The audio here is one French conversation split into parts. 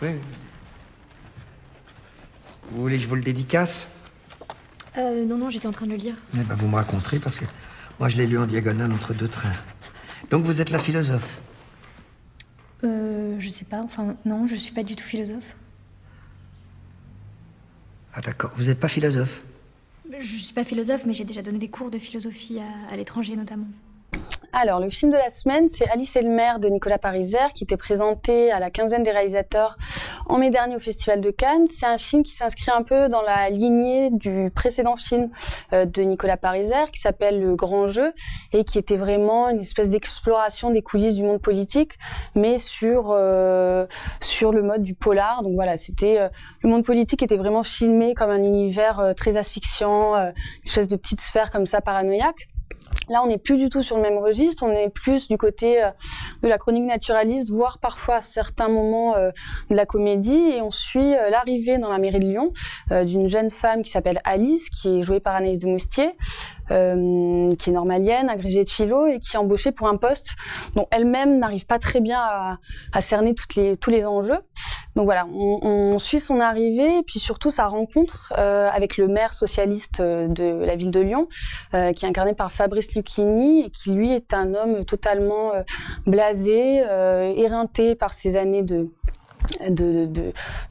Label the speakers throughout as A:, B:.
A: Oui. Vous voulez que je vous le dédicace?
B: Non, j'étais en train de le lire.
A: Eh ben, vous me raconterez, parce que moi, je l'ai lu en diagonale entre deux trains. Donc, vous êtes la philosophe?
B: Je sais pas, enfin, non, je suis pas du tout philosophe.
A: Ah, d'accord. Vous n'êtes pas philosophe?
B: Je suis pas philosophe, mais j'ai déjà donné des cours de philosophie à l'étranger, notamment.
C: Alors, le film de la semaine, c'est Alice et le maire de Nicolas Pariser, qui était présenté à la quinzaine des réalisateurs en mai dernier au Festival de Cannes. C'est un film qui s'inscrit un peu dans la lignée du précédent film de Nicolas Pariser, qui s'appelle Le Grand Jeu, et qui était vraiment une espèce d'exploration des coulisses du monde politique, mais sur le mode du polar. Donc voilà, le monde politique était vraiment filmé comme un univers très asphyxiant, une espèce de petite sphère comme ça paranoïaque. Là, on n'est plus du tout sur le même registre, on est plus du côté de la chronique naturaliste, voire parfois à certains moments de la comédie. Et on suit l'arrivée dans la mairie de Lyon d'une jeune femme qui s'appelle Alice, qui est jouée par Anaïs de Moustier, qui est normalienne, agrégée de philo et qui est embauchée pour un poste dont elle-même n'arrive pas très bien à cerner tous les enjeux. Donc voilà, on suit son arrivée et puis surtout sa rencontre avec le maire socialiste de la ville de Lyon, qui est incarné par Fabrice Lucchini et qui lui est un homme totalement blasé, éreinté par ses années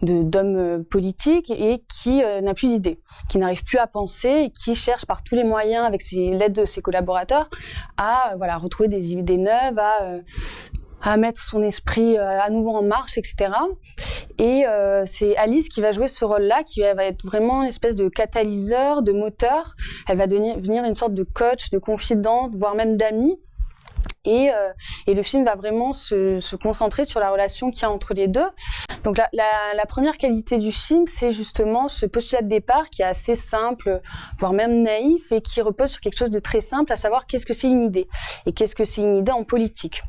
C: d'homme politique et qui n'a plus d'idées, qui n'arrive plus à penser et qui cherche par tous les moyens, avec l'aide de ses collaborateurs, à retrouver des idées neuves, à mettre son esprit à nouveau en marche, etc. Et c'est Alice qui va jouer ce rôle-là, qui va être vraiment une espèce de catalyseur, de moteur. Elle va devenir une sorte de coach, de confidente, voire même d'amie. Et le film va vraiment se concentrer sur la relation qu'il y a entre les deux. Donc la première qualité du film, c'est justement ce postulat de départ qui est assez simple, voire même naïf, et qui repose sur quelque chose de très simple, à savoir qu'est-ce que c'est une idée, et qu'est-ce que c'est une idée en politique.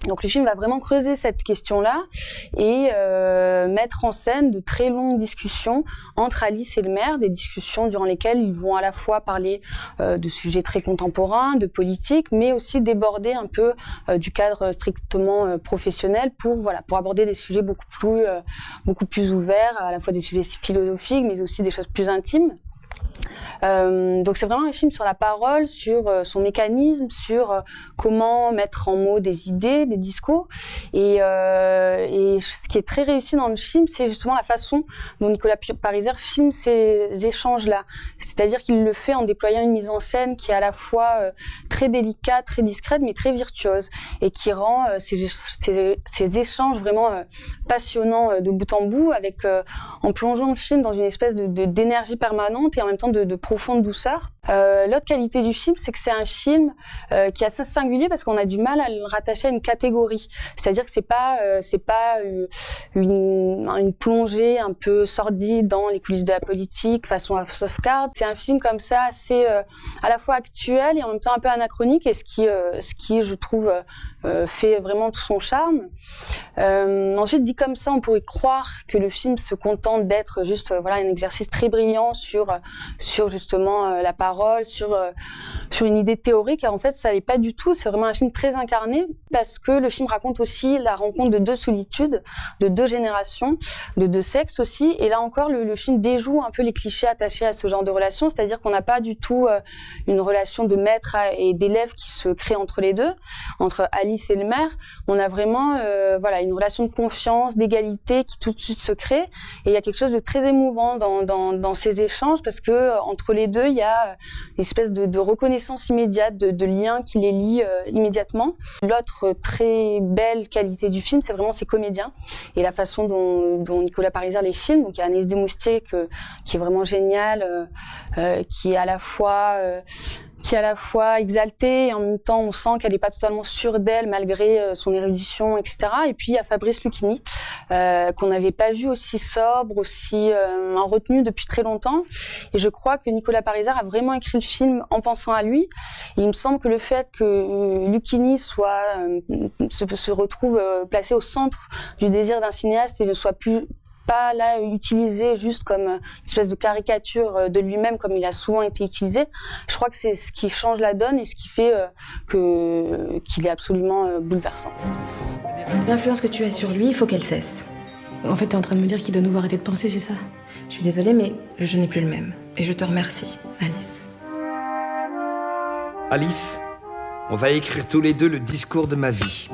C: Donc le film va vraiment creuser cette question-là et mettre en scène de très longues discussions entre Alice et le maire, des discussions durant lesquelles ils vont à la fois parler de sujets très contemporains, de politique, mais aussi déborder un peu du cadre strictement professionnel pour aborder des sujets beaucoup plus ouverts, à la fois des sujets philosophiques, mais aussi des choses plus intimes. Donc c'est vraiment un film sur la parole, sur son mécanisme, sur comment mettre en mots des idées, des discours. Et ce qui est très réussi dans le film, c'est justement la façon dont Nicolas Pariser filme ces échanges-là. C'est-à-dire qu'il le fait en déployant une mise en scène qui est à la fois très délicate, très discrète, mais très virtuose, et qui rend ces échanges vraiment passionnants de bout en bout, en plongeant le film dans une espèce d'énergie permanente et en même temps de profonde douceur. L'autre qualité du film, c'est que c'est un film qui est assez singulier parce qu'on a du mal à le rattacher à une catégorie. C'est-à-dire que c'est pas une plongée un peu sordide dans les coulisses de la politique façon House of Cards. C'est un film comme ça assez à la fois actuel et en même temps un peu anachronique, et ce qui je trouve fait vraiment tout son charme. Ensuite, dit comme ça, on pourrait croire que le film se contente d'être juste un exercice très brillant sur justement la parole, sur une idée théorique. Et en fait, ça l'est pas du tout. C'est vraiment un film très incarné parce que le film raconte aussi la rencontre de deux solitudes, de deux générations, de deux sexes aussi. Et là encore, le film déjoue un peu les clichés attachés à ce genre de relation, c'est-à-dire qu'on n'a pas du tout une relation de maître et d'élève qui se crée entre les deux, entre Alice et le maire. On a vraiment une relation de confiance, d'égalité qui tout de suite se crée. Et il y a quelque chose de très émouvant dans ces échanges parce que entre les deux, il y a une espèce de reconnaissance immédiate, de lien qui les lie immédiatement. L'autre très belle qualité du film, c'est vraiment ses comédiens et la façon dont Nicolas Pariser les filme. Donc il y a Anaïs Desmoustiers qui est vraiment géniale, qui est à la fois exaltée et en même temps on sent qu'elle n'est pas totalement sûre d'elle malgré son érudition, etc. Et puis il y a Fabrice Lucchini qu'on n'avait pas vu aussi sobre, aussi en retenue depuis très longtemps. Et je crois que Nicolas Pariser a vraiment écrit le film en pensant à lui. Et il me semble que le fait que Lucchini se retrouve placé au centre du désir d'un cinéaste et ne soit plus pas là utilisé juste comme une espèce de caricature de lui-même comme il a souvent été utilisé. Je crois que c'est ce qui change la donne et ce qui fait qu'il est absolument bouleversant.
D: L'influence que tu as sur lui, il faut qu'elle cesse. En fait, t'es en train de me dire qu'il doit nouveau arrêter de penser, c'est ça?
E: Je suis désolée, mais le jeu n'est plus le même. Et je te remercie, Alice.
A: Alice, on va écrire tous les deux le discours de ma vie.